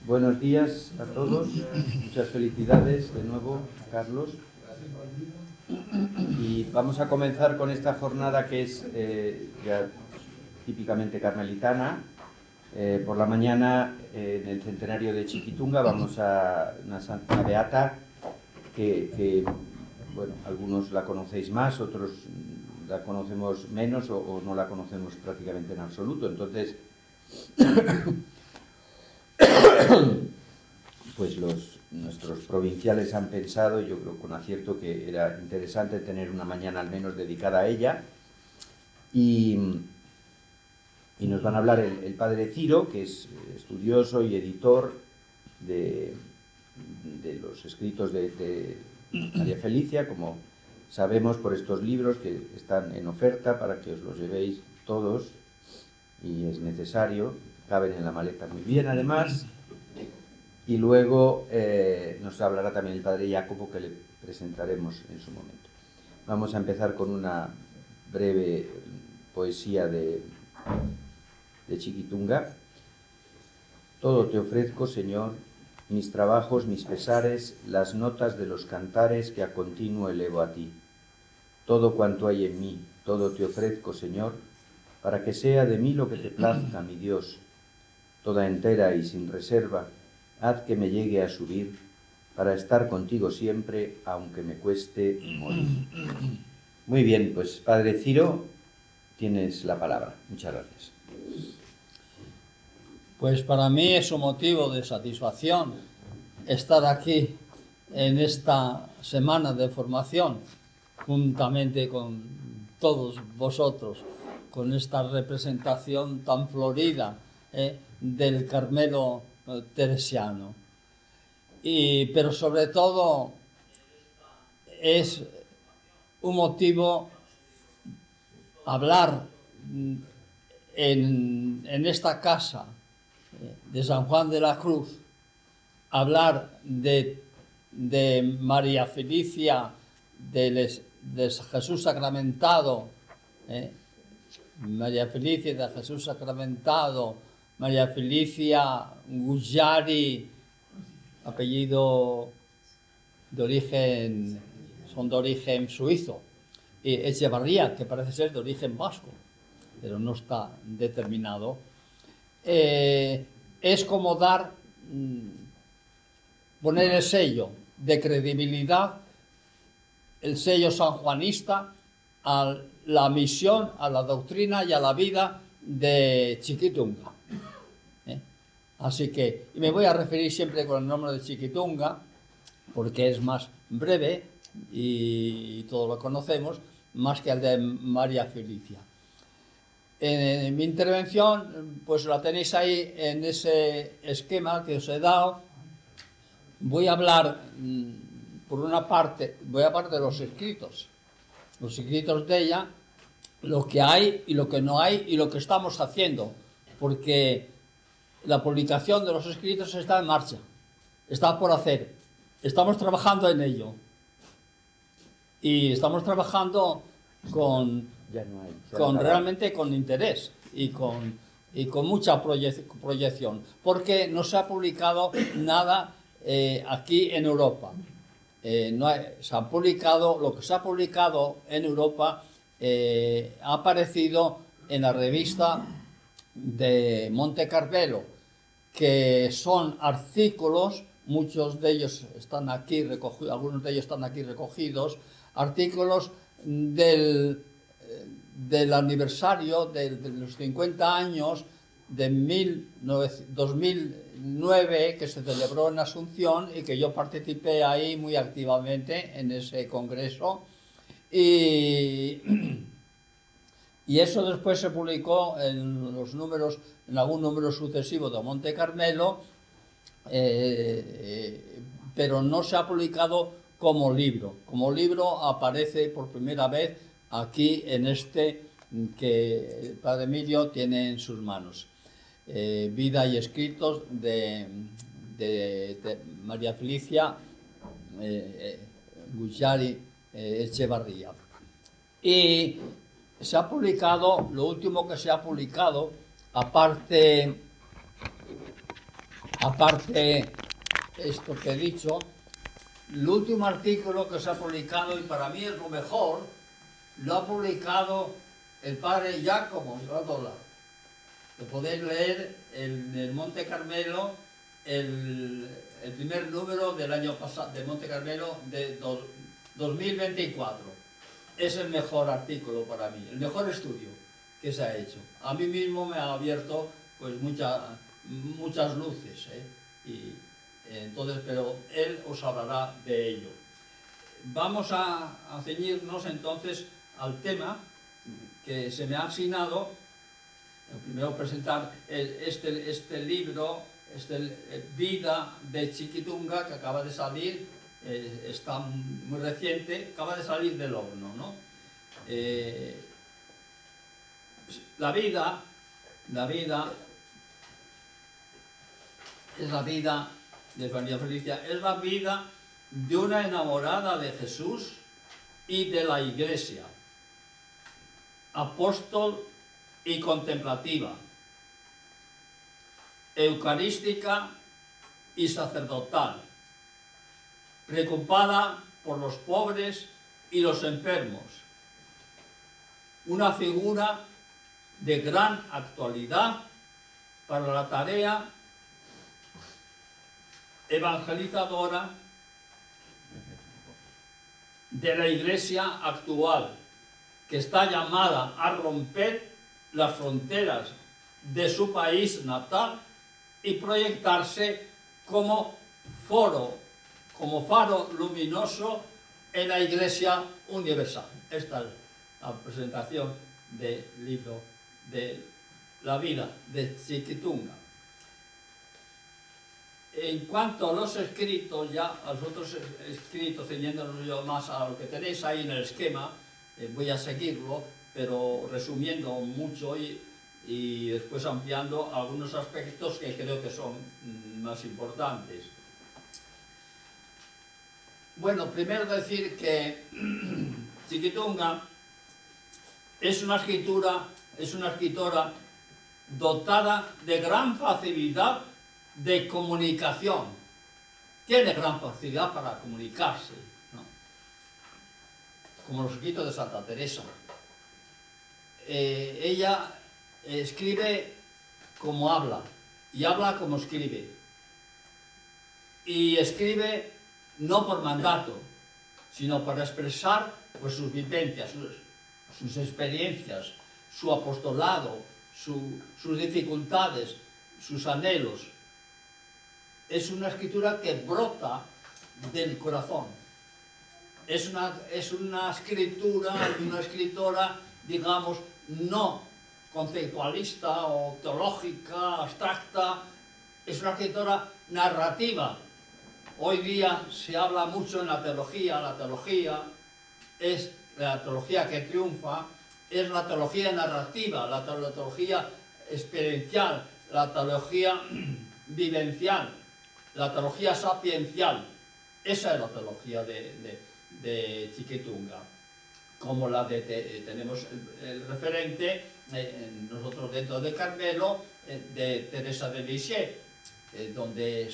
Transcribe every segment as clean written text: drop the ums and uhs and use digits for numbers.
Buenos días a todos, muchas felicidades de nuevo, Carlos. Y vamos a comenzar con esta jornada que es ya típicamente carmelitana. Por la mañana, en el centenario de Chiquitunga, vamos a una Santa Beata que bueno, algunos la conocéis más, otros la conocemos menos o no la conocemos prácticamente en absoluto. Entonces, pues nuestros provinciales han pensado, yo creo con acierto, que era interesante tener una mañana al menos dedicada a ella. Y nos van a hablar el padre Ciro, que es estudioso y editor de los escritos de María Felicia, como sabemos por estos libros que están en oferta para que os los llevéis todos, y es necesario, caben en la maleta muy bien además. Y luego nos hablará también el padre Jacobo, que le presentaremos en su momento. Vamos a empezar con una breve poesía de Chiquitunga. Todo te ofrezco, Señor, mis trabajos, mis pesares, las notas de los cantares que a continuo elevo a ti. Todo cuanto hay en mí, todo te ofrezco, Señor, para que sea de mí lo que te plazca, mi Dios. Toda entera y sin reserva, haz que me llegue a subir para estar contigo siempre, aunque me cueste morir. Muy bien, pues padre Ciro, tienes la palabra. Muchas gracias. Pues para mí es un motivo de satisfacción estar aquí en esta semana de formación, juntamente con todos vosotros, con esta representación tan florida del Carmelo teresiano. Pero sobre todo es un motivo hablar en esta casa de San Juan de la Cruz, hablar de María Felicia, de Jesús sacramentado, María Felicia de Jesús sacramentado, María Felicia Guggiari, apellido de origen, son de origen suizo, y Echevarría, que parece ser de origen vasco, pero no está determinado. Es como poner el sello de credibilidad, el sello sanjuanista a la misión, a la doctrina y a la vida de Chiquitunga. Así que me voy a referir siempre con el nombre de Chiquitunga, porque es más breve y todos lo conocemos, más que el de María Felicia. En mi intervención, pues la tenéis ahí en ese esquema que os he dado. Voy a hablar, por una parte, voy a hablar de los escritos de ella, lo que hay y lo que no hay y lo que estamos haciendo, porque la publicación de los escritos está en marcha, está por hacer, estamos trabajando en ello y estamos trabajando realmente con interés y con mucha proyección, porque no se ha publicado nada aquí en Europa. Se ha publicado, lo que se ha publicado en Europa ha aparecido en la revista de Monte Carmelo, que son artículos, muchos de ellos están aquí recogidos, algunos de ellos están aquí recogidos, artículos del aniversario de los 50 años de 2009, que se celebró en Asunción y que yo participé ahí muy activamente en ese congreso. Y eso después se publicó en los números, en algún número sucesivo de Monte Carmelo, pero no se ha publicado como libro. Como libro aparece por primera vez aquí en este que el padre Emilio tiene en sus manos. Vida y escritos de María Felicia Guggiari Echevarría. Y se ha publicado, lo último que se ha publicado, aparte aparte esto que he dicho, el último artículo que se ha publicado, y para mí es lo mejor, lo ha publicado el padre Giacomo Radola. Lo podéis leer en el Monte Carmelo, el primer número del año pasado, de Monte Carmelo de 2024. Es el mejor artículo para mí, el mejor estudio que se ha hecho. A mí mismo me ha abierto pues muchas luces, y entonces, pero él os hablará de ello. Vamos a ceñirnos entonces al tema que se me ha asignado. Primero presentar este libro, Vida de Chiquitunga, que acaba de salir, está muy reciente, acaba de salir del horno, ¿no? La vida es la vida de María Felicia, es la vida de una enamorada de Jesús y de la Iglesia, apóstol y contemplativa, eucarística y sacerdotal, preocupada por los pobres y los enfermos, una figura de gran actualidad para la tarea evangelizadora de la Iglesia actual, que está llamada a romper las fronteras de su país natal y proyectarse como faro luminoso en la Iglesia universal. Esta es la presentación del libro de la vida de Chiquitunga. En cuanto a los escritos, ya a los otros escritos, ceñiéndonos yo más a lo que tenéis ahí en el esquema, voy a seguirlo, pero resumiendo mucho y después ampliando algunos aspectos que creo que son más importantes. Bueno, primero decir que Chiquitunga es una escritora dotada de gran facilidad de comunicación. Tiene gran facilidad para comunicarse, ¿no? Como los escritos de Santa Teresa. Ella escribe como habla y habla como escribe. Y escribe no por mandato, sino para expresar pues, sus vivencias, sus experiencias, su apostolado, sus dificultades, sus anhelos. Es una escritura que brota del corazón. Es una escritora, digamos, no conceptualista o teológica, abstracta. Es una escritora narrativa. Hoy día se habla mucho en la teología es la teología que triunfa, es la teología narrativa, la teología experiencial, la teología vivencial, la teología sapiencial. Esa es la teología de Chiquitunga. Como la tenemos el referente, nosotros dentro de Carmelo, de Teresa de Lisieux, donde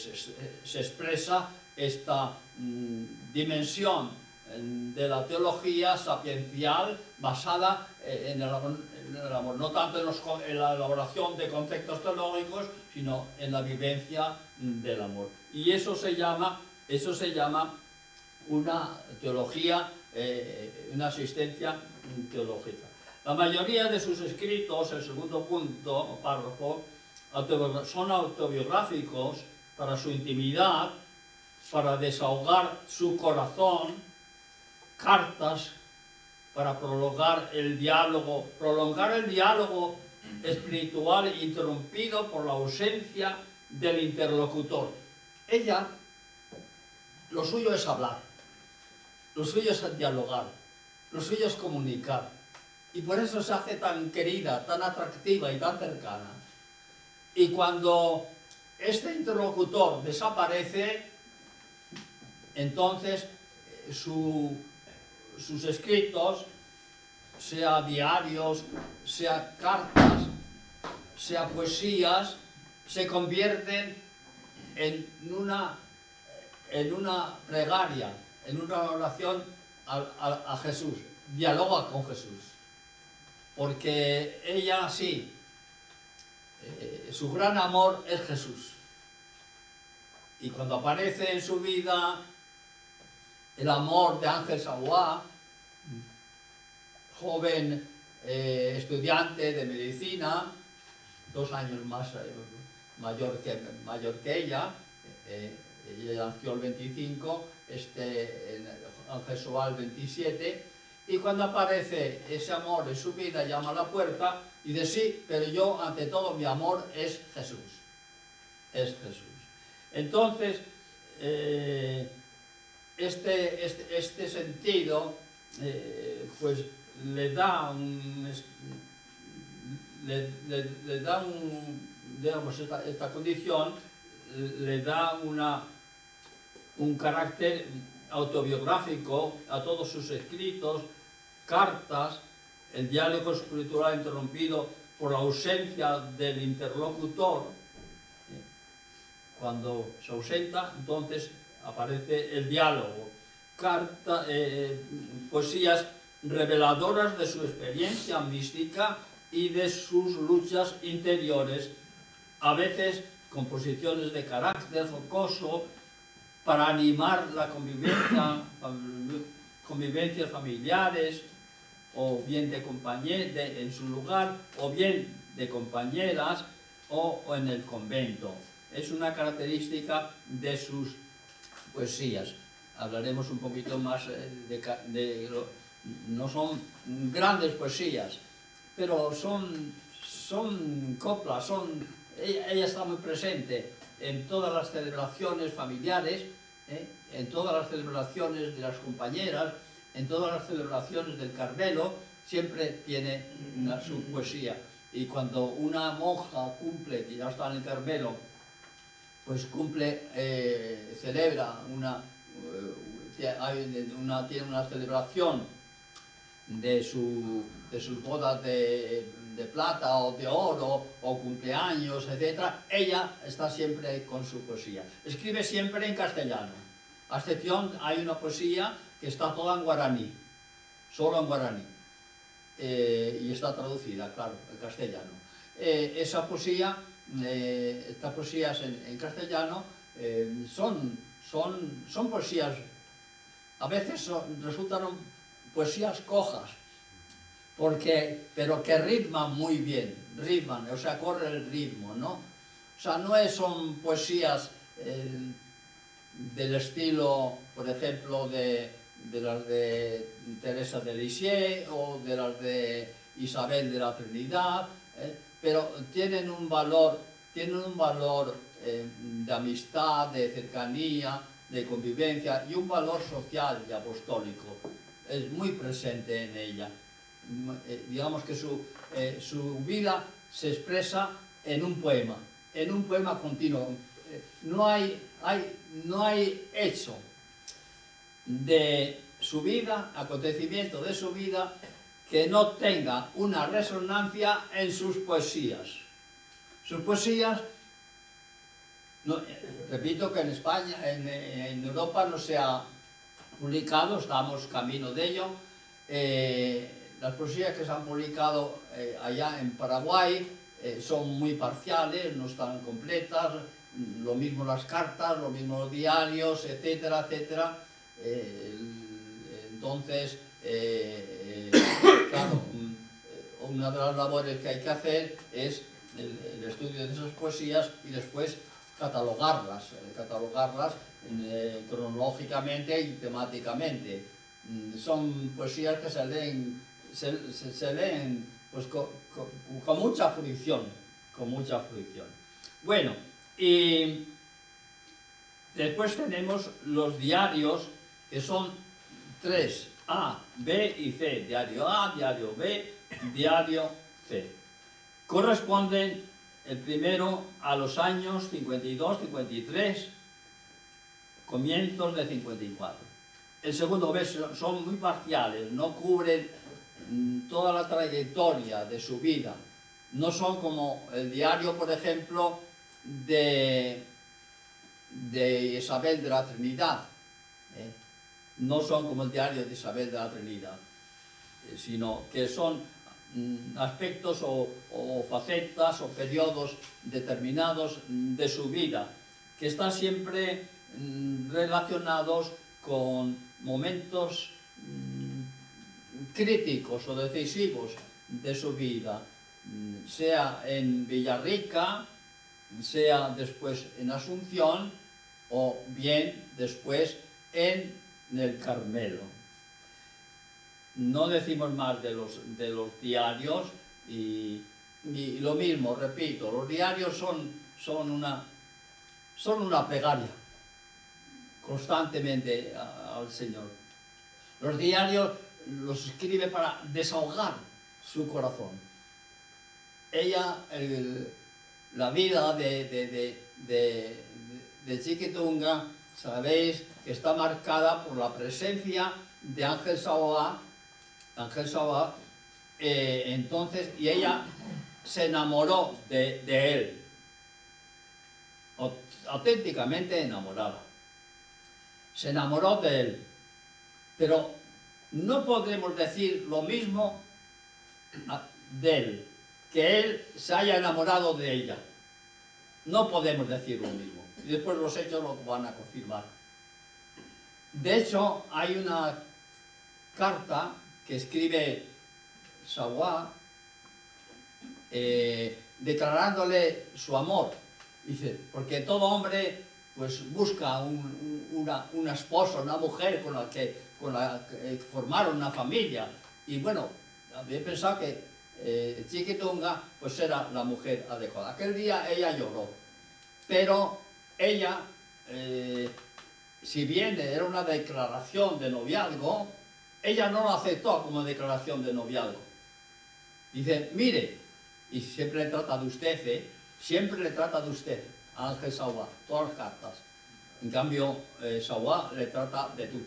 se expresa esta dimensión de la teología sapiencial basada en el amor, no tanto en la elaboración de conceptos teológicos, sino en la vivencia del amor. Y eso se llama una teología, una asistencia teológica. La mayoría de sus escritos, el segundo punto o párrafo, son autobiográficos para su intimidad, para desahogar su corazón, cartas para prolongar el diálogo espiritual interrumpido por la ausencia del interlocutor. Ella, lo suyo es hablar, lo suyo es dialogar, lo suyo es comunicar, y por eso se hace tan querida, tan atractiva y tan cercana. Y cuando este interlocutor desaparece, entonces sus escritos, sea diarios, sea cartas, sea poesías, se convierten en una plegaria, en una oración a Jesús, dialoga con Jesús, porque ella sí, su gran amor es Jesús, y cuando aparece en su vida el amor de Ángel Savoy, joven estudiante de medicina, 2 años más mayor que ella, ella nació el 25, Ángel Savoy el 27, y cuando aparece ese amor en su vida, llama a la puerta y dice: sí, pero yo ante todo mi amor es Jesús, es Jesús. Entonces, este sentido pues le da digamos, esta condición le da un carácter autobiográfico a todos sus escritos, cartas, el diálogo espiritual interrumpido por la ausencia del interlocutor. Cuando se ausenta, entonces aparece el diálogo. Poesías reveladoras de su experiencia mística y de sus luchas interiores, a veces composiciones de carácter jocoso para animar la convivencias familiares, o bien en su lugar, o bien de compañeras, o en el convento. Es una característica de sus poesías. Hablaremos un poquito más no son grandes poesías, pero son coplas, ella está muy presente en todas las celebraciones familiares, en todas las celebraciones de las compañeras, en todas las celebraciones del Carmelo, siempre tiene su poesía. Y cuando una monja cumple, que ya está en el Carmelo, pues celebra tiene una celebración de sus bodas de plata o de oro, o cumpleaños, etc., ella está siempre con su poesía. Escribe siempre en castellano, a excepción, hay una poesía que está toda en guaraní, solo en guaraní, y está traducida, claro, en castellano. Esa poesía, estas poesías en castellano son poesías, a veces resultan poesías cojas, pero que ritman muy bien, o sea, corre el ritmo, ¿no? O sea, no son poesías del estilo, por ejemplo, de las de Teresa de Lisieux o de las de Isabel de la Trinidad, pero tienen un valor de amistad, de cercanía, de convivencia, y un valor social y apostólico. Es muy presente en ella. Digamos que su vida se expresa en un poema continuo. No hay hecho de su vida, acontecimiento de su vida, que no tenga una resonancia en sus poesías. Sus poesías, repito que en España, en Europa no se ha publicado, estamos camino de ello. Las poesías que se han publicado allá en Paraguay son muy parciales, no están completas, lo mismo las cartas, lo mismo los diarios, etcétera, etcétera. Entonces, claro, una de las labores que hay que hacer es el estudio de esas poesías y después catalogarlas cronológicamente y temáticamente. Son poesías que se leen pues, con mucha fruición, Bueno, y después tenemos los diarios, que son 3, A, B y C. Diario A, diario B, diario C. Corresponden el primero a los años 52, 53, comienzos de 54. El segundo B son muy parciales, no cubren toda la trayectoria de su vida. No son como el diario, por ejemplo, de de Isabel de la Trinidad. No son como el diario de Isabel de la Trinidad, sino que son aspectos o facetas o periodos determinados de su vida, que están siempre relacionados con momentos críticos o decisivos de su vida, sea en Villarrica, sea después en Asunción o bien después en el Carmelo. No decimos más de los diarios y lo mismo, repito, los diarios son una plegaria constantemente al Señor. Los diarios los escribe para desahogar su corazón. Ella, la vida de Chiquitunga, sabéis que está marcada por la presencia de Ángel Saoa, entonces, y ella se enamoró de él, auténticamente enamorada. Se enamoró de él, pero no podremos decir lo mismo de él, que él se haya enamorado de ella. No podemos decir lo mismo. Y después los hechos lo van a confirmar. De hecho, hay una carta que escribe Saoa declarándole su amor. Dice, porque todo hombre pues busca una esposa, una mujer con la que formar una familia. Y bueno, había pensado que Chiquitunga pues era la mujer adecuada. Aquel día ella lloró, pero ella, si bien era una declaración de noviazgo, ella no lo aceptó como declaración de noviazgo. Dice, mire, y siempre le trata de usted, siempre le trata de usted a Ángel Saoa, todas las cartas. En cambio, Saoa le trata de tú.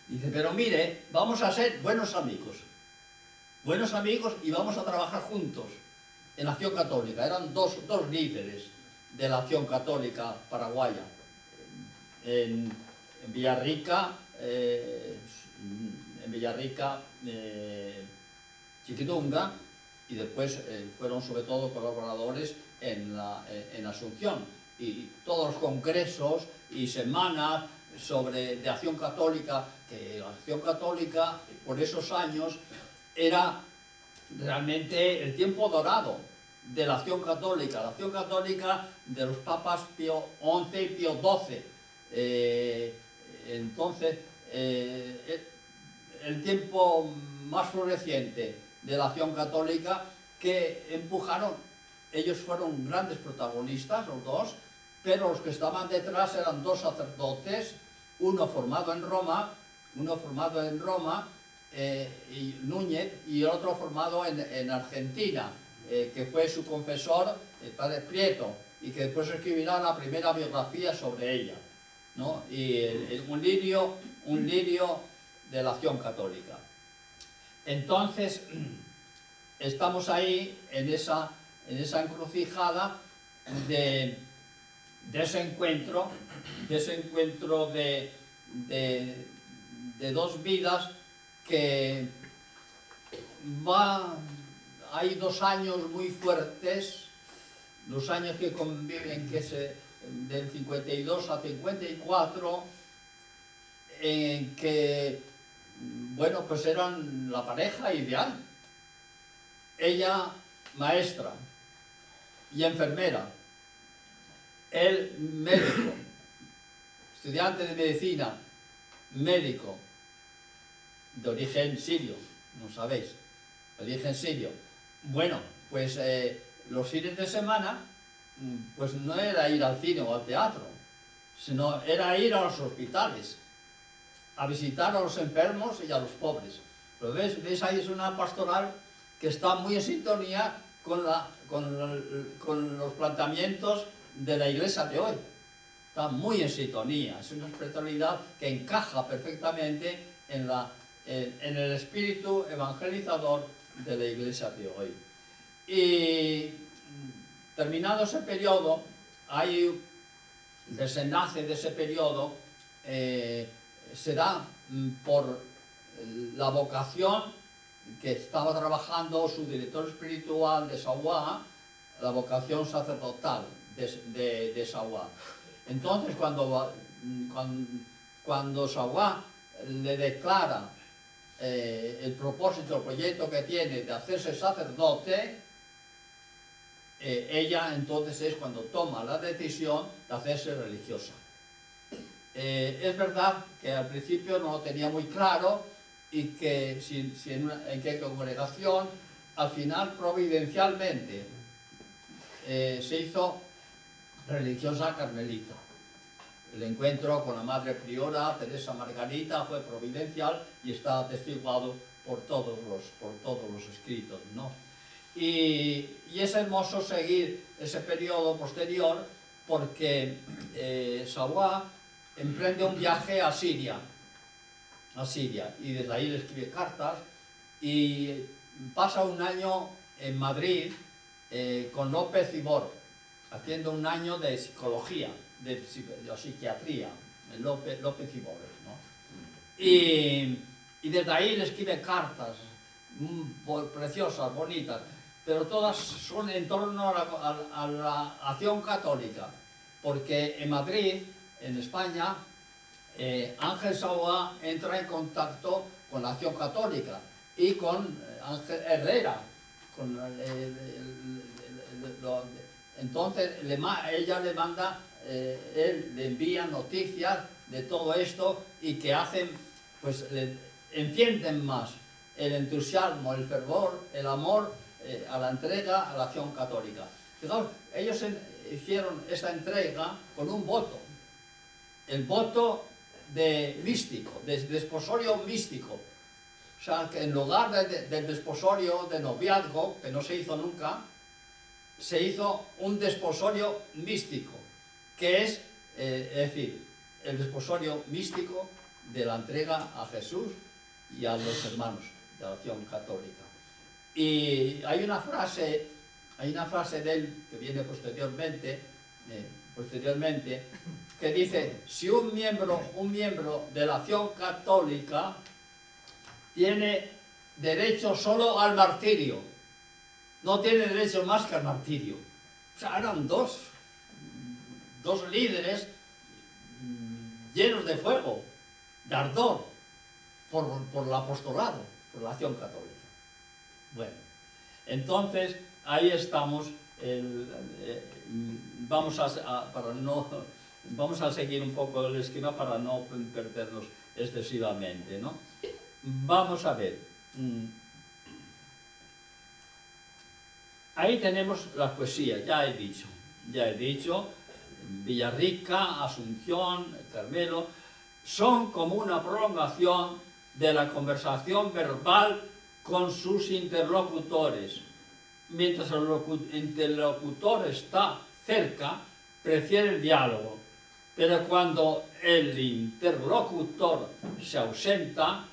Dice, pero mire, vamos a ser buenos amigos y vamos a trabajar juntos en la Acción Católica. Eran dos líderes de la Acción Católica paraguaya. En Villarrica, Chiquitunga, y después fueron sobre todo colaboradores en Asunción. Y todos los congresos y semanas de Acción Católica, que la Acción Católica por esos años era realmente el tiempo dorado de la Acción Católica de los papas Pío XI y Pío XII. Entonces, el tiempo más floreciente de la Acción Católica que empujaron, ellos fueron grandes protagonistas, los dos, pero los que estaban detrás eran dos sacerdotes, uno formado en Roma, y Núñez, y el otro formado en Argentina, que fue su confesor, el padre Prieto, y que después escribirá la primera biografía sobre ella, ¿no? Y un lirio de la Acción Católica. Entonces, estamos ahí en esa encrucijada de ese encuentro de dos vidas que hay 2 años muy fuertes, 2 años que conviven, del 52 a 54, en que, bueno, pues eran la pareja ideal. Ella maestra y enfermera, él médico, estudiante de medicina, médico, de origen sirio, no sabéis, de origen sirio. Bueno, pues los fines de semana, pues no era ir al cine o al teatro, sino era ir a los hospitales, a visitar a los enfermos y a los pobres. Pero ves ahí es una pastoral que está muy en sintonía con los planteamientos de la Iglesia de hoy. Está muy en sintonía, es una espiritualidad que encaja perfectamente en el espíritu evangelizador de la Iglesia de hoy. Y terminado ese periodo, hay el desenlace de ese periodo se da por la vocación que estaba trabajando su director espiritual de Sawá, la vocación sacerdotal de Sawá. Entonces, cuando Sawá le declara el propósito, el proyecto que tiene de hacerse sacerdote, ella entonces es cuando toma la decisión de hacerse religiosa. Es verdad que al principio no lo tenía muy claro y que en qué congregación, al final providencialmente se hizo religiosa carmelita. El encuentro con la madre priora Teresa Margarita fue providencial y está atestiguado por todos los escritos, ¿no? Y es hermoso seguir ese periodo posterior porque Sawá emprende un viaje a Siria, y desde ahí le escribe cartas y pasa un año en Madrid con López Ibor, haciendo un año de psicología, de psiquiatría, López Ibor, ¿no? Y desde ahí le escribe cartas preciosas, bonitas, pero todas son en torno a la acción católica, porque en Madrid, en España, Ángel Sawá entra en contacto con la acción católica y con Ángel Herrera. Entonces ella le manda, él le envía noticias de todo esto y que hacen, pues encienden más el entusiasmo, el fervor, el amor a la entrega a la acción católica. Fijaos, ellos hicieron esta entrega con un voto, el voto de místico, de desposorio místico. O sea, que en lugar del desposorio de noviazgo, que no se hizo nunca, se hizo un desposorio místico, que es decir, el desposorio místico de la entrega a Jesús y a los hermanos de la acción católica. Y hay una frase de él que viene posteriormente, que dice: si un miembro de la acción católica tiene derecho solo al martirio, no tiene derecho más que al martirio. O sea, eran dos líderes llenos de fuego, de ardor, por el apostolado, por la acción católica. Bueno, entonces ahí estamos. Vamos a seguir un poco el esquema para no perdernos excesivamente, ¿no? Vamos a ver. Ahí tenemos las poesías, ya he dicho, Villarrica, Asunción, Carmelo, son como una prolongación de la conversación verbal con sus interlocutores. Mientras el interlocutor está cerca, prefiere el diálogo, pero cuando el interlocutor se ausenta,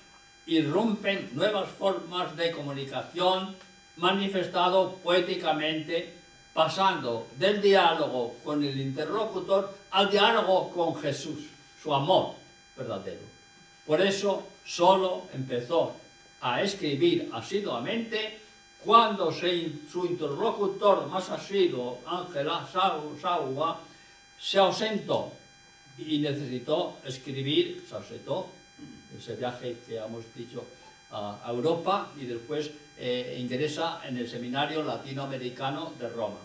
irrumpen nuevas formas de comunicación manifestado poéticamente, pasando del diálogo con el interlocutor al diálogo con Jesús, su amor verdadero. Por eso solo empezó a escribir asiduamente cuando su interlocutor más asiduo, Ángel Sawá, se ausentó y necesitó escribir, se ausentó, ese viaje que hemos dicho a Europa, y después ingresa en el Seminario Latinoamericano de Roma.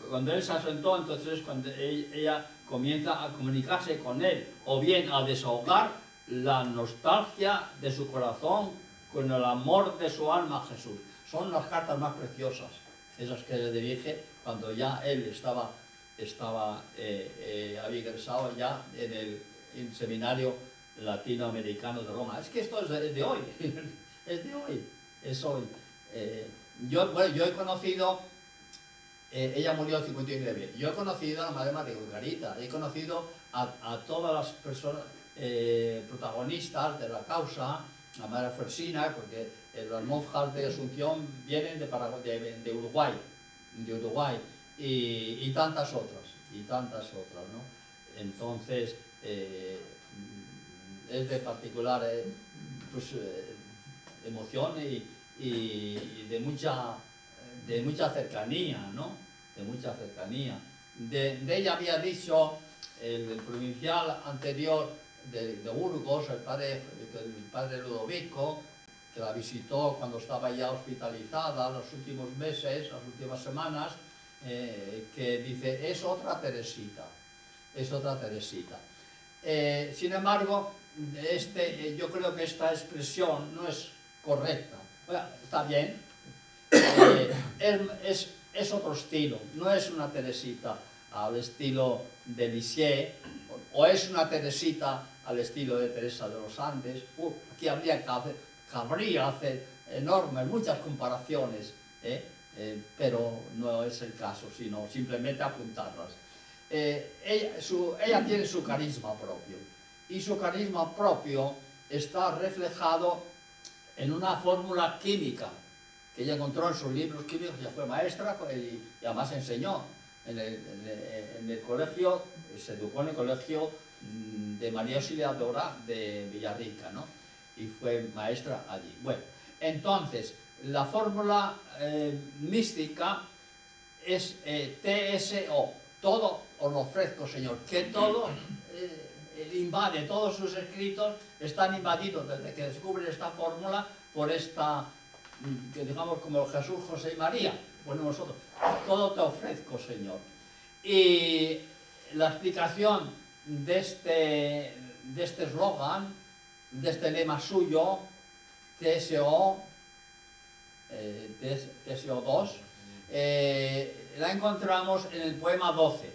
Cuando él se ausentó, entonces cuando ella comienza a comunicarse con él, o bien a desahogar la nostalgia de su corazón con el amor de su alma a Jesús. Son las cartas más preciosas, esas que le dirige cuando ya él había ingresado ya en el Seminario Latinoamericano de Roma. Es que esto es de hoy, es hoy. Yo he conocido, ella murió en 59, yo he conocido a la Madre María Margarita, he conocido a todas las personas protagonistas de la causa, la Madre Fersina, porque las monjas de Asunción vienen de Uruguay, y tantas otras. y tantas otras, ¿no? Entonces, es de particular pues, emoción y de mucha cercanía, ¿no? De mucha cercanía. De ella había dicho el provincial anterior de Burgos, el padre Ludovico, que la visitó cuando estaba ya hospitalizada los últimos meses, las últimas semanas, que dice, es otra Teresita, es otra Teresita. Sin embargo, yo creo que esta expresión no es correcta. Bueno, está bien, es otro estilo, no es una Teresita al estilo de Lisieux, o es una Teresita al estilo de Teresa de los Andes. Aquí cabría hacer enormes, muchas comparaciones, pero no es el caso, sino simplemente apuntarlas. Ella tiene su carisma propio, y su carisma propio está reflejado en una fórmula química que ella encontró en sus libros químicos. Ella fue maestra y además enseñó en el colegio, se educó en el colegio de María Auxiliadora de Villarrica, ¿no? Y fue maestra allí. Bueno, entonces, la fórmula mística es TSO, todo os lo ofrezco, Señor, que todo invade, todos sus escritos están invadidos desde que descubren esta fórmula por esta, que digamos como Jesús, José y María. Bueno, nosotros, todo te ofrezco, Señor. Y la explicación de este eslogan, de este lema suyo, TSO, TSO2, la encontramos en el poema 12,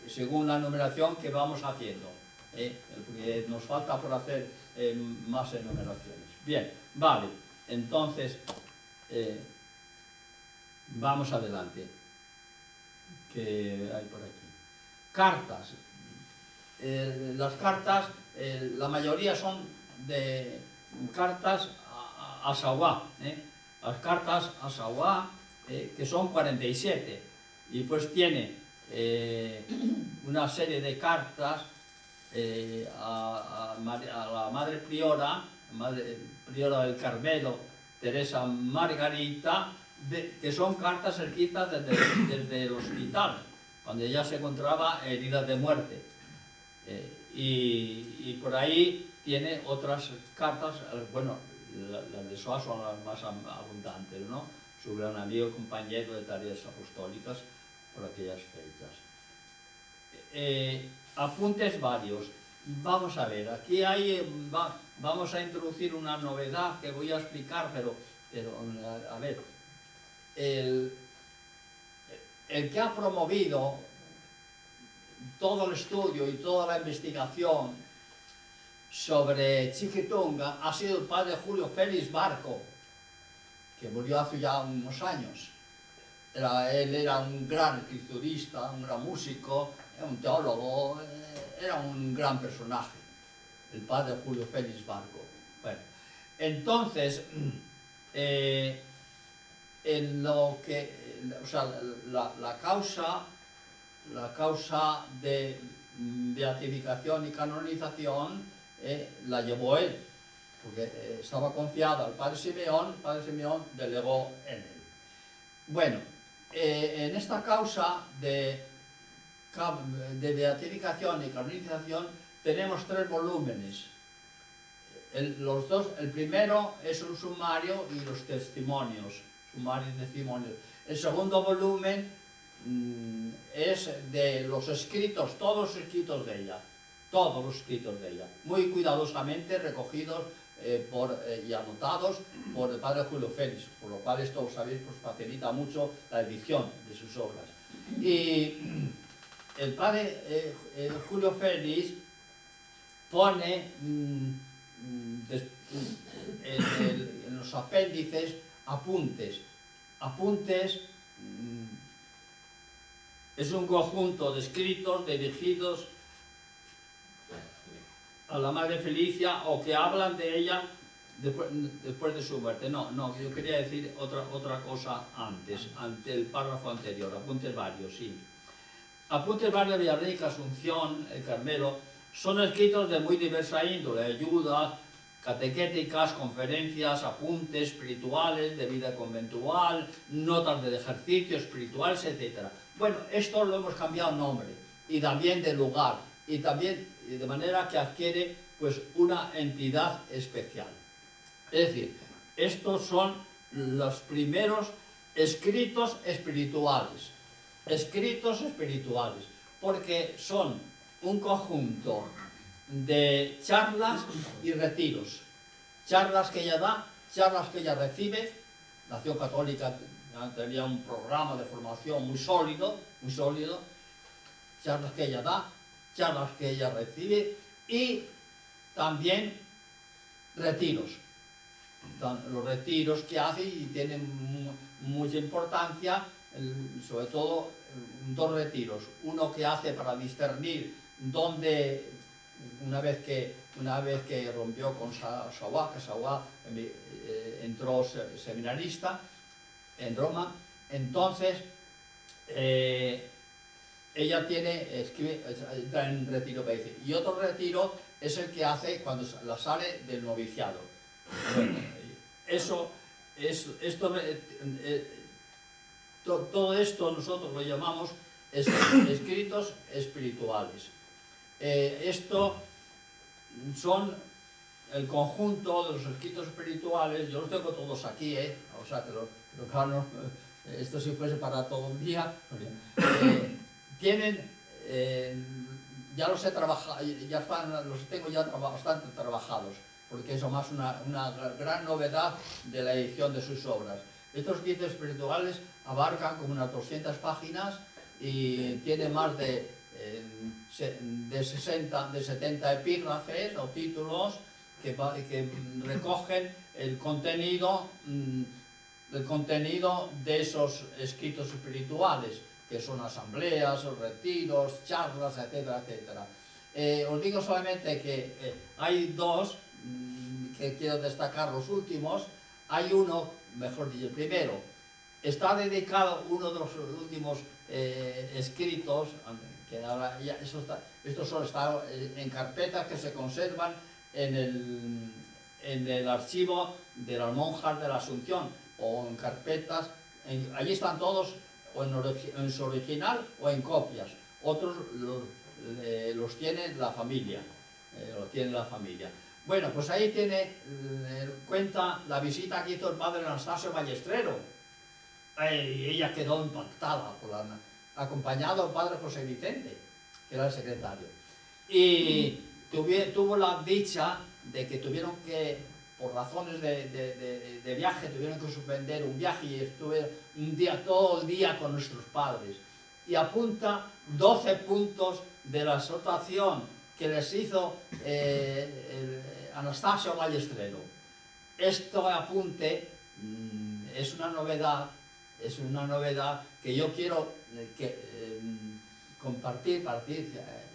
según la numeración que vamos haciendo, porque nos falta por hacer más enumeraciones. Bien, vale, entonces vamos adelante, que hay por aquí. Cartas. Las cartas, la mayoría son de cartas a Sauá, las cartas a Sauá, que son 47, y pues tiene una serie de cartas a la Madre Priora, Priora del Carmelo, Teresa Margarita, que son cartas escritas desde el hospital, cuando ella se encontraba herida de muerte. Y por ahí tiene otras cartas, bueno, las de Soa son las más abundantes, ¿no? Su gran amigo y compañero de tareas apostólicas por aquellas fechas. Apuntes varios. Vamos a ver, aquí vamos a introducir una novedad que voy a explicar, pero a ver, el que ha promovido todo el estudio y toda la investigación sobre Chiquitunga ha sido el padre Julio Félix Barco, que murió hace ya unos años. Él era un gran escriturista, un gran músico, un teólogo, era un gran personaje, el padre Julio Félix Barco. Bueno, entonces, en lo que, o sea, la causa de beatificación y canonización la llevó él, porque estaba confiado al padre Simeón delegó en él. Bueno, en esta causa de beatificación y canonización tenemos 3 volúmenes. El primero es un sumario y los testimonios, sumarios y testimonios. El segundo volumen es de los escritos, todos los escritos de ella, muy cuidadosamente recogidos y anotados por el padre Julio Félix, por lo cual esto, sabéis, pues facilita mucho la edición de sus obras. Y el padre Julio Félix pone en los apéndices apuntes. Es un conjunto de escritos dirigidos a la Madre Felicia o que hablan de ella después de su muerte. No, yo quería decir otra cosa antes, ante el párrafo anterior, apuntes varios, sí. Apuntes varios de Villarrica, Asunción, el Carmelo, son escritos de muy diversa índole, ayudas, catequéticas, conferencias, apuntes espirituales, de vida conventual, notas de ejercicio espirituales, etc. Bueno, esto lo hemos cambiado nombre, y también de lugar, y también de manera que adquiere pues una entidad especial. Es decir, estos son los primeros escritos espirituales, porque son un conjunto de charlas y retiros, charlas que ella da, charlas que ella recibe. La Acción Católica tenía un programa de formación muy sólido, charlas que ella da, charlas que ella recibe y también retiros. Los retiros que hace y tienen mucha importancia, sobre todo dos retiros. Uno que hace para discernir dónde, una vez que rompió con Sauá, que Sauá entró seminarista en Roma, entonces ella entra en retiro, y otro retiro es el que hace cuando la sale del noviciado. Bueno, todo esto nosotros lo llamamos escritos espirituales. Esto son el conjunto de los escritos espirituales. Yo los tengo todos aquí, o sea, claro, esto si fuese para todo un día. Tienen, ya los he trabajado, los tengo ya bastante trabajados, porque es más una gran novedad de la edición de sus obras. Estos escritos espirituales abarcan como unas 200 páginas y tienen más de 70 epígrafes o títulos que recogen el contenido de esos escritos espirituales, que son asambleas, retiros, charlas, etcétera, etcétera. Os digo solamente que hay dos que quiero destacar, los últimos. Hay uno, mejor dicho, el primero, está dedicado, uno de los últimos escritos, que ahora ya estos son en carpetas que se conservan en el archivo de las monjas de la Asunción, o en carpetas, allí están todos, o en su original o en copias. Otros los tiene la familia, Bueno, pues ahí cuenta la visita que hizo el padre Anastasio Ballesteros. Ella quedó impactada, acompañado del padre José Vicente, que era el secretario. Y tuvo la dicha de que tuvieron que, por razones de viaje, tuvieron que suspender un viaje, y estuve todo el día con nuestros padres. Y apunta 12 puntos de la exhortación que les hizo Anastasio Ballesteros. Este apunte es una novedad que yo quiero compartir,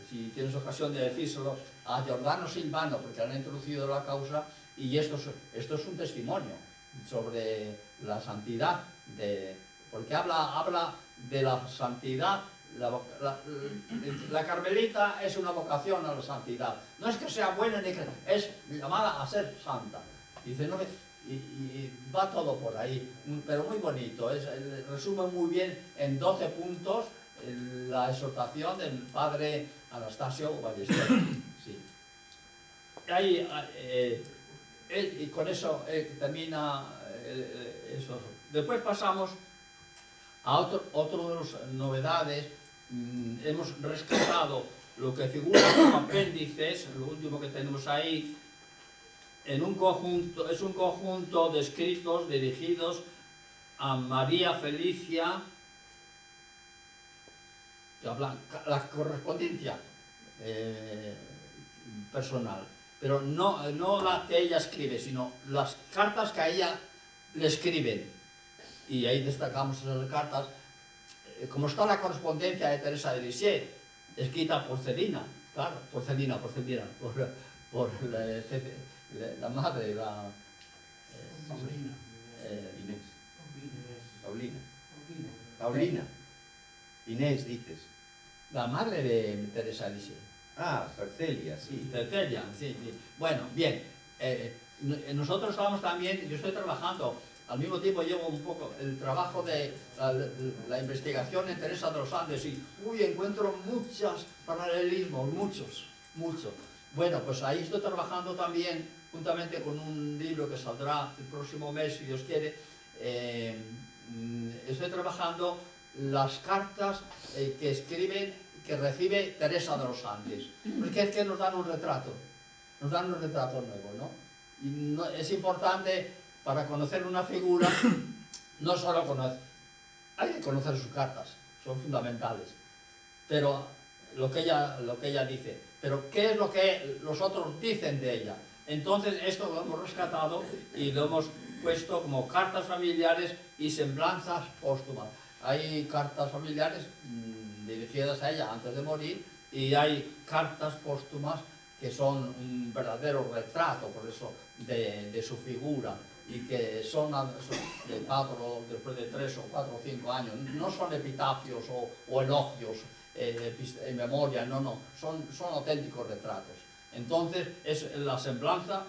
si tienes ocasión de decírselo, a Giordano Silvano, porque han introducido la causa, y esto es un testimonio sobre la santidad, porque habla de la santidad. La carmelita es una vocación a la santidad. No es que sea buena, ni que es llamada a ser santa. Dice, no, y va todo por ahí, pero muy bonito. Resume muy bien en 12 puntos la exhortación del padre Anastasio Ballesteros. Sí. Y con eso termina eso. Después pasamos a otro de las novedades. Hemos rescatado lo que figura como apéndices, lo último que tenemos ahí, es un conjunto de escritos dirigidos a María Felicia, que hablan la correspondencia personal, pero no la que ella escribe, sino las cartas que a ella le escriben. Y ahí destacamos esas cartas, como está la correspondencia de Teresa de Lisieux, escrita por Celina, claro, por la madre, Inés. Paulina. Paulina. Inés, dices. La madre de Teresa dice. Ah, Cercelia, sí. Cercelia, sí, sí. Bueno, bien. Nosotros estábamos también, yo estoy trabajando, al mismo tiempo llevo un poco el trabajo de la investigación en Teresa de los Andes y, encuentro muchos paralelismos, muchos. Bueno, pues ahí estoy trabajando también, juntamente con un libro que saldrá el próximo mes, si Dios quiere. Estoy trabajando las cartas que recibe Teresa de los Andes, porque es que nos dan un retrato nuevo, ¿no? Y es importante para conocer una figura, no solo hay que conocer sus cartas, son fundamentales, pero lo que ella dice, pero ¿qué es lo que los otros dicen de ella? Entonces esto lo hemos rescatado y lo hemos puesto como cartas familiares y semblanzas póstumas. Hay cartas familiares dirigidas a ella antes de morir y hay cartas póstumas que son un verdadero retrato, por eso, de su figura, y que son después de 3 o 4 o 5 años, no son epitafios o elogios en memoria, no, son auténticos retratos. Entonces, es la semblanza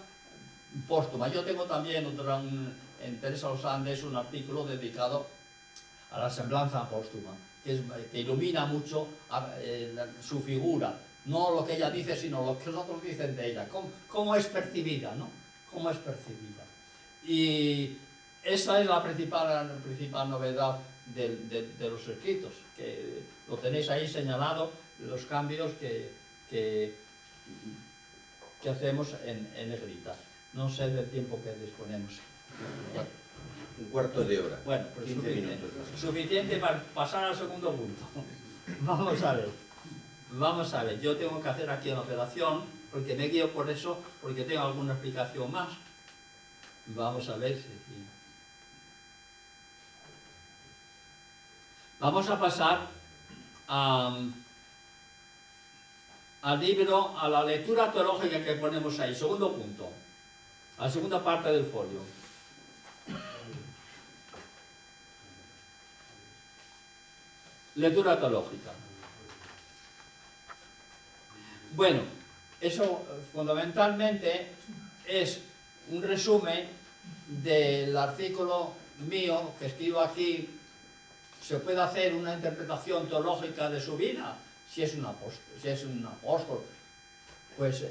póstuma. Yo tengo también en Teresa de los Andes un artículo dedicado a la semblanza póstuma, que ilumina mucho su figura, no lo que ella dice, sino lo que los otros dicen de ella, cómo es percibida, ¿no? Cómo es percibida. Y esa es la principal novedad de los escritos, que lo tenéis ahí señalado, los cambios que hacemos en negrita. No sé del tiempo que disponemos. Un cuarto de hora. Bueno, pues 15 minutos. Suficiente para pasar al segundo punto. Vamos a ver, yo tengo que hacer aquí una operación, porque me guío por eso, porque tengo alguna explicación más. Vamos a ver si... Vamos a pasar al libro, a la lectura teológica que ponemos ahí, segundo punto, a la segunda parte del folio. Lectura teológica. Bueno, eso fundamentalmente es un resumen del artículo mío que escribo aquí. Se puede hacer una interpretación teológica de su vida, si es un apóstol, pues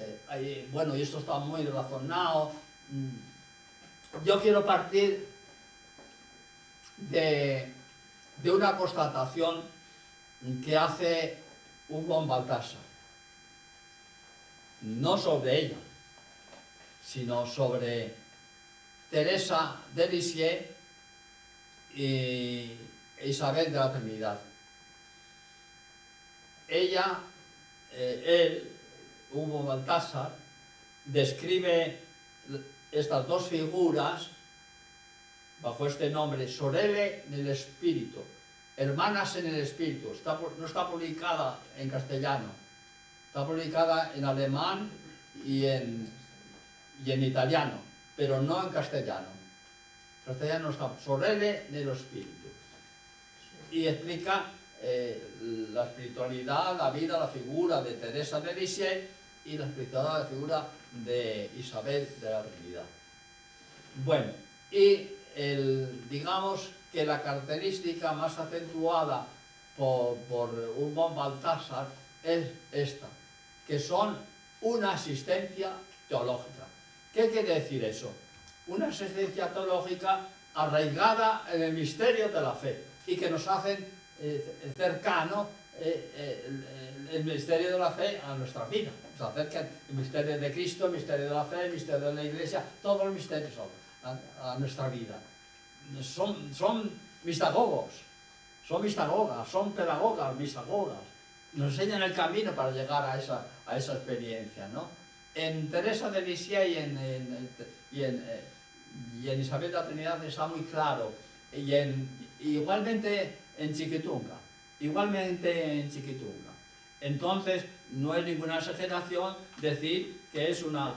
bueno, y esto está muy razonado. Yo quiero partir de una constatación que hace Hugo Baltasar, no sobre ella, sino sobre Teresa de Lisieux y Isabel de la Trinidad. Hugo Baltasar, describe estas dos figuras bajo este nombre, Sorelle nel Espíritu, hermanas en el Espíritu. No está publicada en castellano, está publicada en alemán y en italiano, pero no en castellano. En castellano está Sorelle nello Spirito. Y explica la espiritualidad, la vida, la figura de Teresa de Lisieux y la espiritualidad, la figura de Isabel de la Trinidad. Bueno, y digamos que la característica más acentuada por Hugo Baltasar es esta, que son una asistencia teológica. ¿Qué quiere decir eso? Una asistencia teológica arraigada en el misterio de la fe y que nos hacen cercano el misterio de la fe a nuestra vida. Nos acercan el misterio de Cristo, el misterio de la fe, el misterio de la Iglesia, todos los misterios a nuestra vida. Son mistagogos, son mistagogas, son pedagogas, mistagogas. Nos enseñan el camino para llegar a esa experiencia, ¿no? En Teresa de Lisieux y en Isabel de la Trinidad está muy claro, igualmente en Chiquitunga, Entonces, no es ninguna exageración decir que es una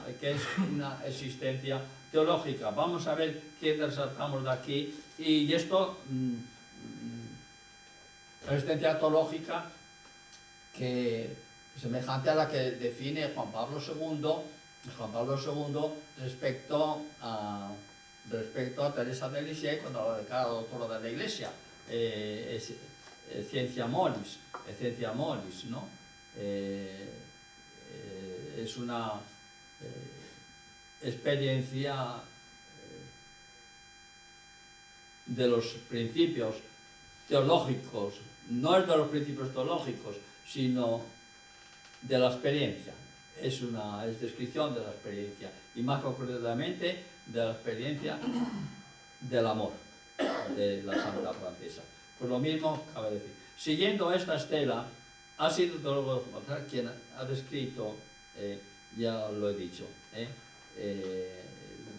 existencia teológica. Vamos a ver qué resaltamos de aquí. Y esto, resistencia teológica, que semejante a la que define Juan Pablo II respecto a Teresa de Lisieux cuando la declara doctora de la Iglesia. Ciencia molis, ¿no? Es una experiencia de los principios teológicos, no es de los principios teológicos, sino de la experiencia. Es descripción de la experiencia, y más concretamente de la experiencia del amor de la Santa Francesa. Pues lo mismo cabe decir. Siguiendo esta estela, ha sido el teólogo quien ha descrito, ya lo he dicho,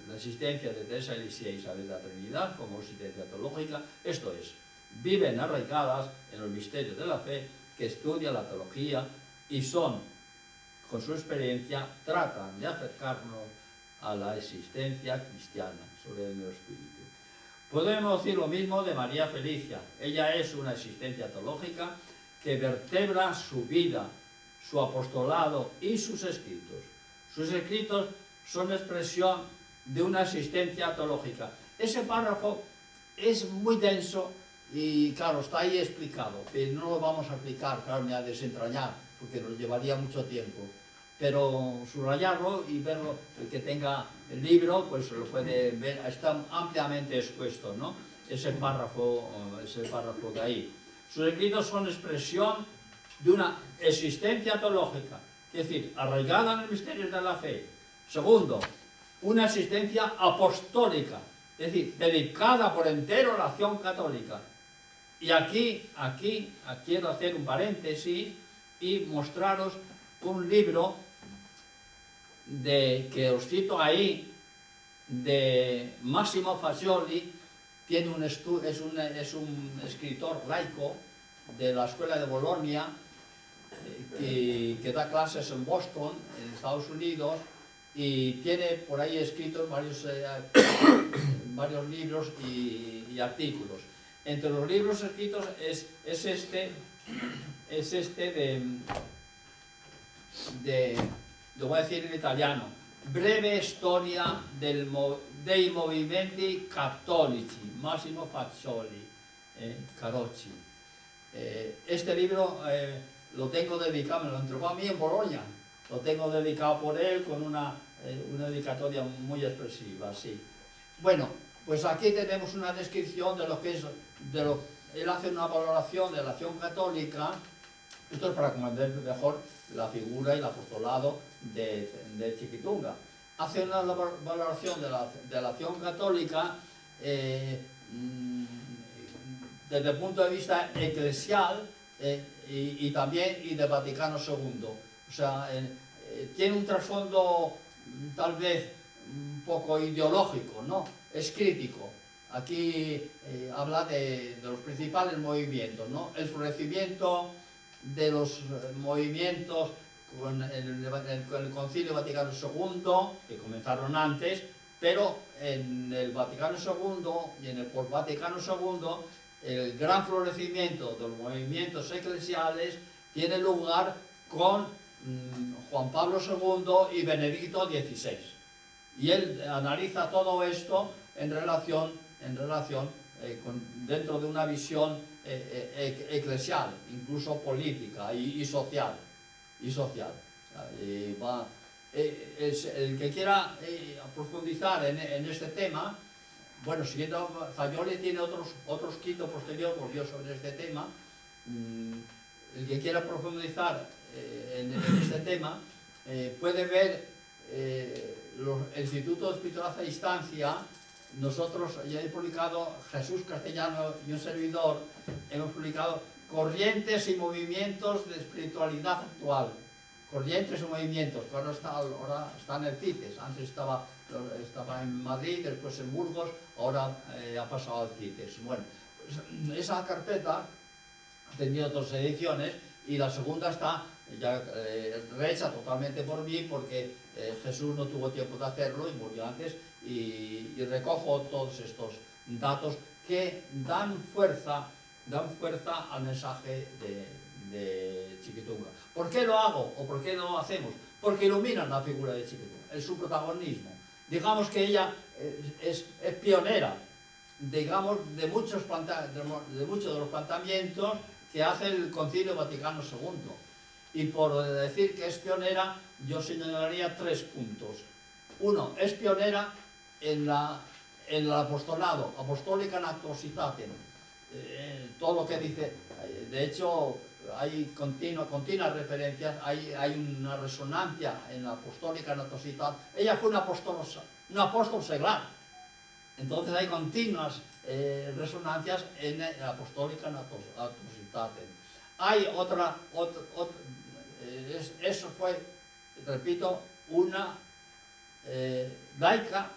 la existencia de Teresa de Lisieux y Isabel de la Trinidad como existencia teológica, esto es, viven arraigadas en los misterios de la fe, que estudian la teología y son, con su experiencia, tratan de acercarnos a la existencia cristiana sobre el espíritu. Podemos decir lo mismo de María Felicia. Ella es una existencia teológica que vertebra su vida, su apostolado y sus escritos. Sus escritos son expresión de una existencia teológica. Ese párrafo es muy denso y, claro, está ahí explicado, pero no lo vamos a explicar, claro, ni a desentrañar, porque nos llevaría mucho tiempo. Pero subrayarlo y verlo, el que tenga el libro, pues lo puede ver, está ampliamente expuesto, ¿no? Ese párrafo de ahí. Sus escritos son expresión de una existencia teológica, es decir, arraigada en los misterios de la fe. Segundo, una existencia apostólica, es decir, dedicada por entero a la acción católica. Y aquí quiero hacer un paréntesis y mostraros un libro que os cito ahí, de Massimo Fascioli. Es un escritor laico de la Escuela de Bolonia, que da clases en Boston, en Estados Unidos, y tiene por ahí escritos varios libros y artículos. Entre los libros escritos es este lo voy a decir en italiano: Breve storia dei movimenti cattolici, Massimo Fascioli, Carocci. Este libro lo tengo dedicado, me lo entregó a mí en Bolonia, lo tengo dedicado por él con una dedicatoria muy expresiva, sí. Bueno, pues aquí tenemos una descripción de lo que es, él hace una valoración de la acción católica. Esto es para comprender mejor la figura y el apostolado de Chiquitunga. Hace una valoración de la acción católica desde el punto de vista eclesial y también del Vaticano II. O sea, tiene un trasfondo tal vez un poco ideológico, ¿no? Es crítico. Aquí habla de los principales movimientos, ¿no? El florecimiento de los movimientos con el Concilio Vaticano II, que comenzaron antes, pero en el Vaticano II y en el Vaticano II el gran florecimiento de los movimientos eclesiales tiene lugar con Juan Pablo II y Benedicto XVI. Y él analiza todo esto en relación dentro de una visión eclesial, incluso política y social. El que quiera profundizar en este tema, bueno, siguiendo, Fascioli tiene otro escrito posterior volvió sobre este tema. El que quiera profundizar en este tema puede ver el Instituto de Espiritualidad a Distancia. Nosotros ya he publicado, Jesús Castellano y un servidor, hemos publicado Corrientes y movimientos de espiritualidad actual. Corrientes y movimientos, que ahora está en el CITES. Antes estaba en Madrid, después en Burgos, ahora ha pasado al CITES. Bueno, pues esa carpeta ha tenido otras ediciones y la segunda está ya hecha totalmente por mí, porque Jesús no tuvo tiempo de hacerlo y murió antes, y recojo todos estos datos que dan fuerza al mensaje de Chiquitunga. ¿Por qué lo hago o por qué lo hacemos? Porque iluminan la figura de Chiquitunga, es su protagonismo. Digamos que ella es pionera, digamos, de muchos de los planteamientos que hace el Concilio Vaticano II. Y por decir que es pionera, yo señalaría 3 puntos. Uno, es pionera en el apostolado, Apostolica in Actu Citatem. Todo lo que dice, de hecho, hay continuas referencias, hay una resonancia en la Apostólica in Actu Citatem. Ella fue un apóstol seglar. Entonces hay continuas resonancias en la Apostólica in Actu Citatem. Hay eso fue, repito, una laica,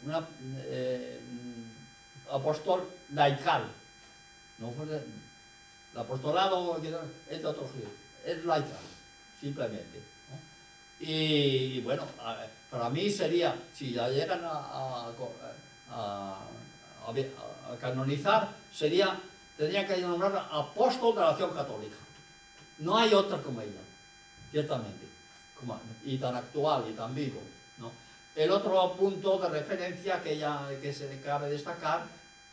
una apóstol laical. No fue el apostolado es de otro giro, es laical, simplemente, ¿no? Y bueno, para mí sería, si la llegan a canonizar, tendría que nombrarla apóstol de la acción católica. No hay otra como ella, ciertamente, y tan actual y tan vivo, ¿no? El otro punto de referencia que se cabe destacar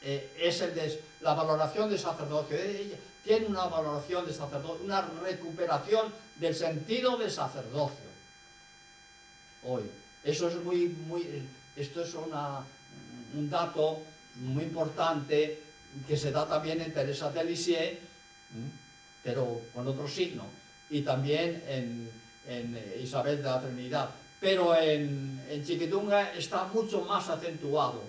es el de la valoración del sacerdocio. Ella tiene una valoración de sacerdocio, una recuperación del sentido del sacerdocio. Hoy, eso es esto es un dato muy importante que se da también en Teresa de Lisieux, pero con otro signo, y también en Isabel de la Trinidad. Pero en Chiquitunga está mucho más acentuado,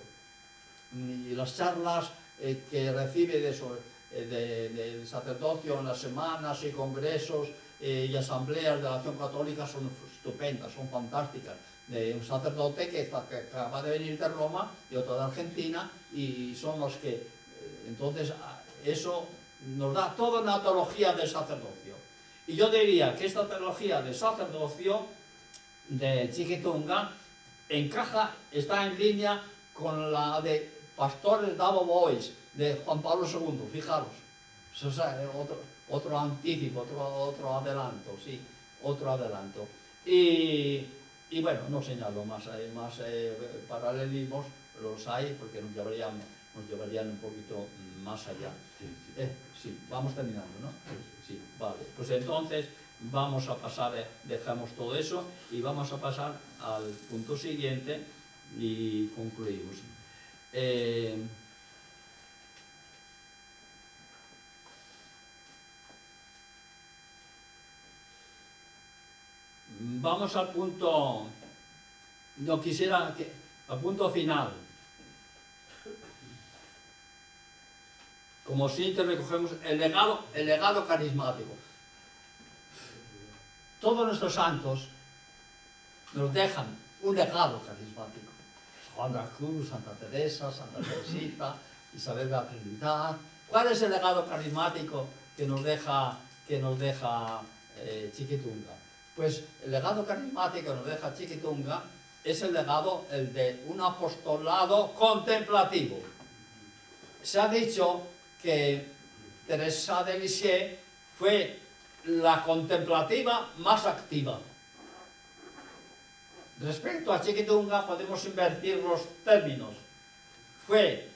y las charlas que recibe del sacerdocio en las semanas y congresos y asambleas de la acción católica son estupendas, son fantásticas. De un sacerdote que acaba de venir de Roma y otro de Argentina, y son los que entonces eso nos da toda una teología del sacerdocio. Y yo diría que esta teología del sacerdocio de Chiquitunga está en línea con la de Pastores Dabo Bois, de Juan Pablo II, fijaros. Eso es otro anticipo, otro adelanto, sí, otro adelanto. Y bueno, no señalo más paralelismos, los hay, porque nos llevarían un poquito más allá. Sí, vamos terminando, ¿no? Sí, vale. Pues entonces vamos a pasar, dejamos todo eso y vamos a pasar al punto siguiente y concluimos. Vamos al punto, al punto final. Como si te recogemos el legado carismático. Todos nuestros santos nos dejan un legado carismático. Juan de la Cruz, Santa Teresa, Santa Teresita, Isabel de la Trinidad. ¿Cuál es el legado carismático que nos deja Chiquitunga? Pues el legado carismático que nos deja Chiquitunga es el de un apostolado contemplativo. Se ha dicho que Teresa de Lisieux fue la contemplativa más activa. Respecto a Chiquitunga podemos invertir los términos. Fue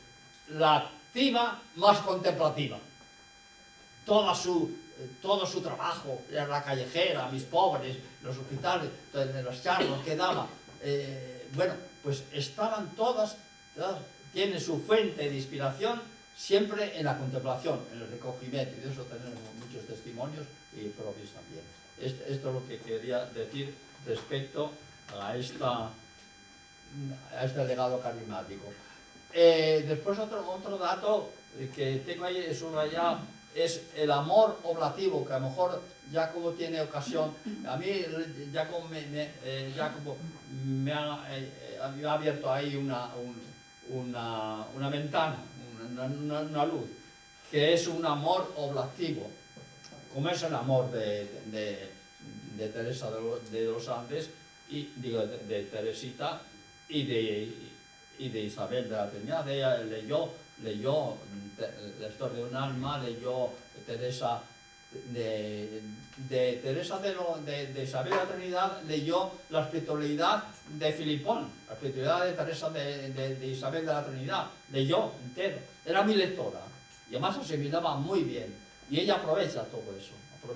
la activa más contemplativa. Todo su trabajo, en la callejera, mis pobres, los hospitales, en las charlas que daba, bueno, pues estaban todas, tienen su fuente de inspiración siempre en la contemplación, en el recogimiento, y de eso tenemos muchos testimonios y propios también. Esto es lo que quería decir respecto a este legado carismático. Después otro dato que tengo ahí subrayado es el amor oblativo, que a lo mejor Jacobo tiene ocasión. A mí Jacobo me ha abierto ahí una ventana, una luz, que es un amor oblativo. como es el amor de Teresa de los Andes, y digo, de Teresita y de Isabel de la Trinidad. Ella leyó la historia de un alma, leyó Teresa de Teresa de Isabel de la Trinidad, leyó la espiritualidad de Filipón, la espiritualidad de Teresa de Isabel de la Trinidad, leyó entero. Era mi lectora y además asimilaba muy bien, y ella aprovecha todo eso, ¿no?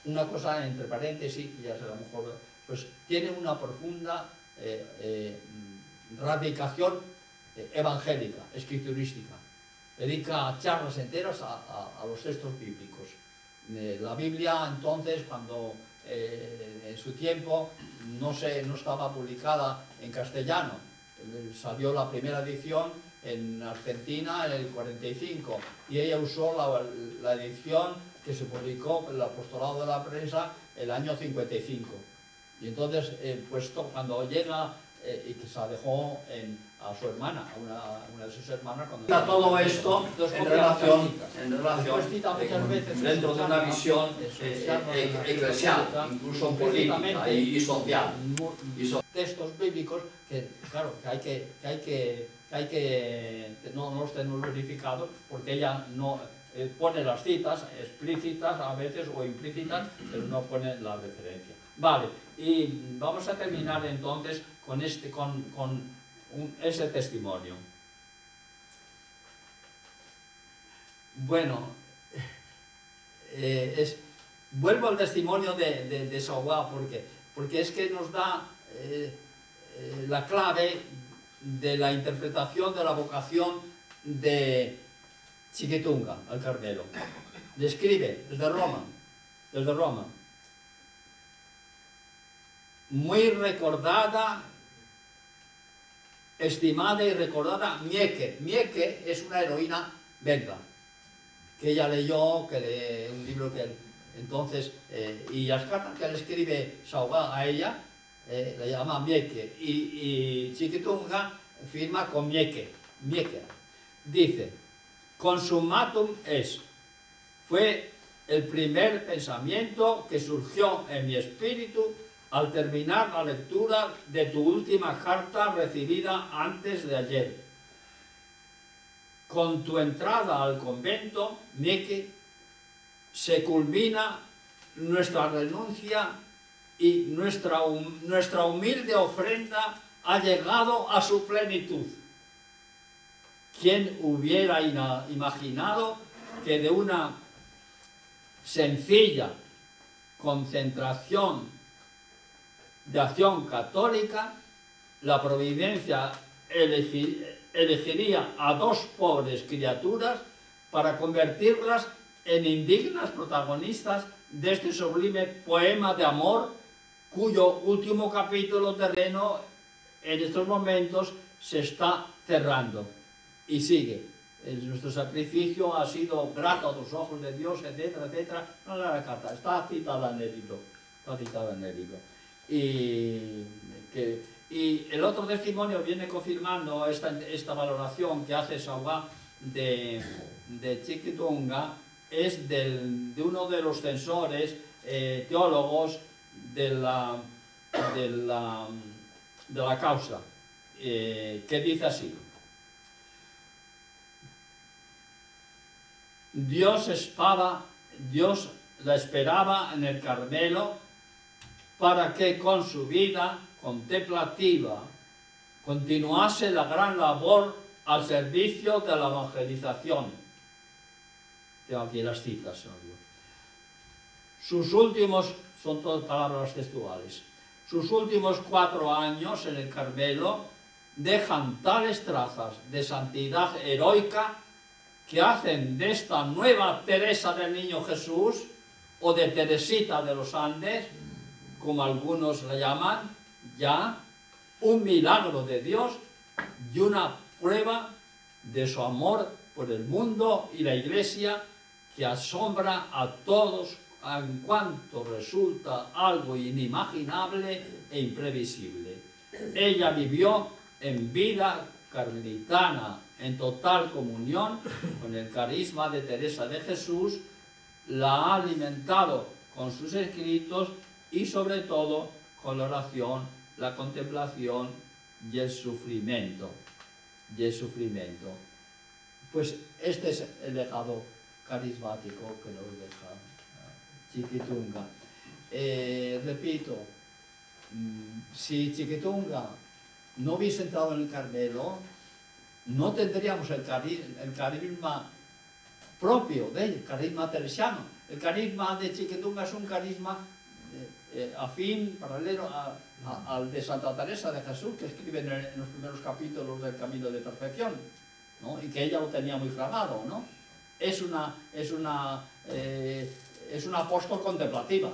Una cosa entre paréntesis, y ya sé, a lo mejor, pues tiene una profunda radicación evangélica, escriturística. Dedica charlas enteras a los textos bíblicos. La Biblia, entonces, cuando en su tiempo no estaba publicada en castellano, salió la primera edición en Argentina en el 45, y ella usó la edición que se publicó por el Apostolado de la Prensa el año 55. Y entonces, cuando llega, y que se la dejó a su hermana, a una de sus hermanas, cuando está todo esto en relación dentro de una visión eclesial, incluso política y social. Textos bíblicos que, claro, que hay que no los tenemos verificados, porque ella no pone las citas explícitas a veces o implícitas, pero no pone la referencia. Vale, y vamos a terminar entonces con ese testimonio. Bueno, vuelvo al testimonio de Sauvá, porque es que nos da la clave de la interpretación de la vocación de Chiquitunga al Carmelo. Describe desde Roma, muy recordada, estimada y recordada Mieke. Mieke es una heroína belga que ella leyó, un libro que entonces, y las cartas que le escribe Sauvá a ella, le llama Mieke, y Chiquitunga firma con Mieke. Dice: consumatum est, fue el primer pensamiento que surgió en mi espíritu al terminar la lectura de tu última carta recibida antes de ayer. Con tu entrada al convento, Mieke, se culmina nuestra renuncia y nuestra humilde ofrenda ha llegado a su plenitud. ¿Quién hubiera imaginado que de una sencilla concentración de acción católica, la providencia elegiría a dos pobres criaturas para convertirlas en indignas protagonistas de este sublime poema de amor, cuyo último capítulo terreno en estos momentos se está cerrando? Y sigue: nuestro sacrificio ha sido grato a los ojos de Dios, etcétera, etcétera. No la carta, está citada en el libro. Y el otro testimonio viene confirmando esta valoración que hace Sauvá de Chiquitunga, es de uno de los censores teólogos de la causa, que dice así: Dios la esperaba en el Carmelo para que con su vida contemplativa continuase la gran labor al servicio de la evangelización. Tengo aquí las citas. Sus últimos, son todas palabras textuales, sus últimos 4 años en el Carmelo dejan tales trazas de santidad heroica que hacen de esta nueva Teresa del Niño Jesús, o de Teresita de los Andes, como algunos la llaman, ya un milagro de Dios y una prueba de su amor por el mundo y la Iglesia, que asombra a todos en cuanto resulta algo inimaginable e imprevisible. Ella vivió en vida carmelitana en total comunión con el carisma de Teresa de Jesús, la ha alimentado con sus escritos y sobre todo con la oración, la contemplación y el sufrimiento. Pues este es el legado carismático que nos deja Chiquitunga. Repito, si Chiquitunga no hubiese entrado en el Carmelo, no tendríamos el carisma propio de él, el carisma teresiano. El carisma de Chiquitunga es un carisma afín, paralelo al de Santa Teresa de Jesús, que escribe en los primeros capítulos del Camino de Perfección, ¿no? Y que ella lo tenía muy flamado, ¿no? Es una apóstol contemplativa,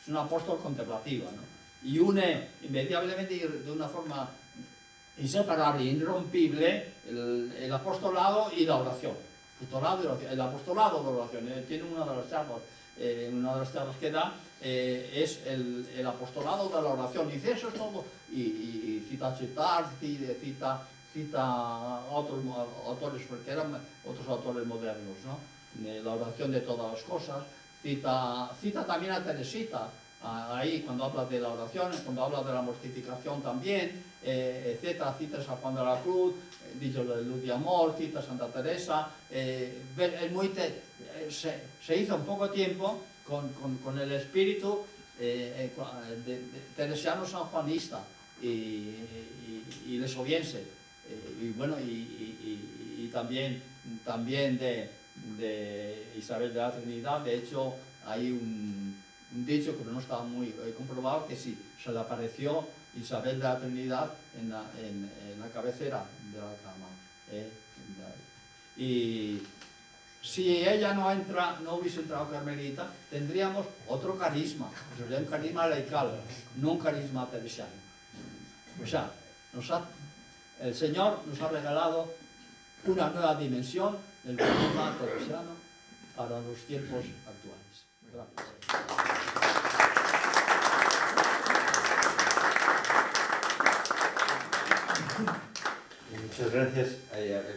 ¿no? Y une inmediatamente de una forma inseparable, irrompible, el apostolado y la oración. El apostolado de la oración. Tiene una de las charlas que da, es el apostolado de la oración. Dice, eso es todo. Y cita Chitar, cita otros autores, porque eran otros autores modernos, ¿no? La oración de todas las cosas. Cita también a Teresita, ahí cuando habla de la oración, cuando habla de la mortificación también, etcétera. Cita a San Juan de la Cruz, dicho la luz de amor, cita a Santa Teresa. Se hizo en poco tiempo con el espíritu teresiano sanjuanista y lesoviense, y bueno, y también de Isabel de la Trinidad. De hecho, hay un dicho que no está muy comprobado, que sí, se le apareció Isabel de la Trinidad en la cabecera de la cama. Y si ella no hubiese entrado carmelita, tendríamos otro carisma, sería un carisma laical, no un carisma teresiano. O sea, el Señor nos ha regalado una nueva dimensión del carisma teresiano para los tiempos actuales. Gracias. Muchas gracias.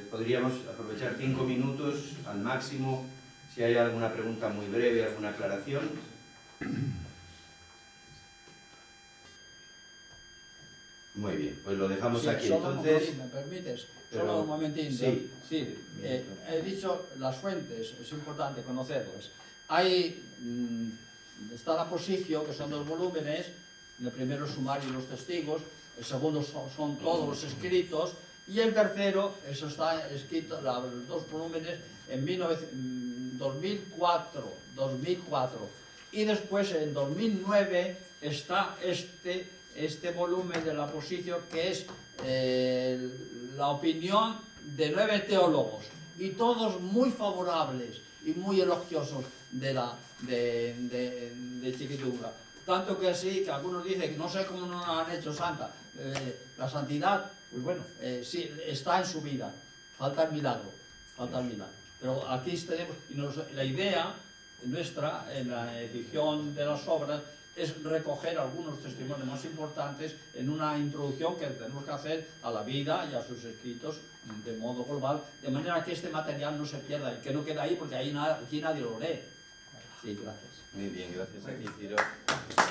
Podríamos aprovechar 5 minutos al máximo, si hay alguna pregunta muy breve, alguna aclaración. Muy bien, pues lo dejamos aquí entonces. Si me permites, solo un momentín. Sí. He dicho las fuentes, es importante conocerlas. Está la Posición, que son 2 volúmenes, el primero sumario y los testigos, el segundo son todos los escritos, y el tercero, eso está escrito, los 2 volúmenes, en 2004, y después en 2009 está este volumen de la Posición, que es la opinión de 9 teólogos, y todos muy favorables y muy elogiosos de Chiquitunga. Tanto que sí, que algunos dicen que no sé cómo no la han hecho santa. La santidad, pues bueno, sí, está en su vida. Falta el milagro. Pero aquí tenemos, y la idea nuestra, en la edición de las obras, es recoger algunos testimonios más importantes en una introducción que tenemos que hacer a la vida y a sus escritos de modo global, de manera que este material no se pierda y que no quede ahí, porque aquí nadie lo lee. Sí, gracias. Muy bien, gracias a ti, Ciro. Gracias.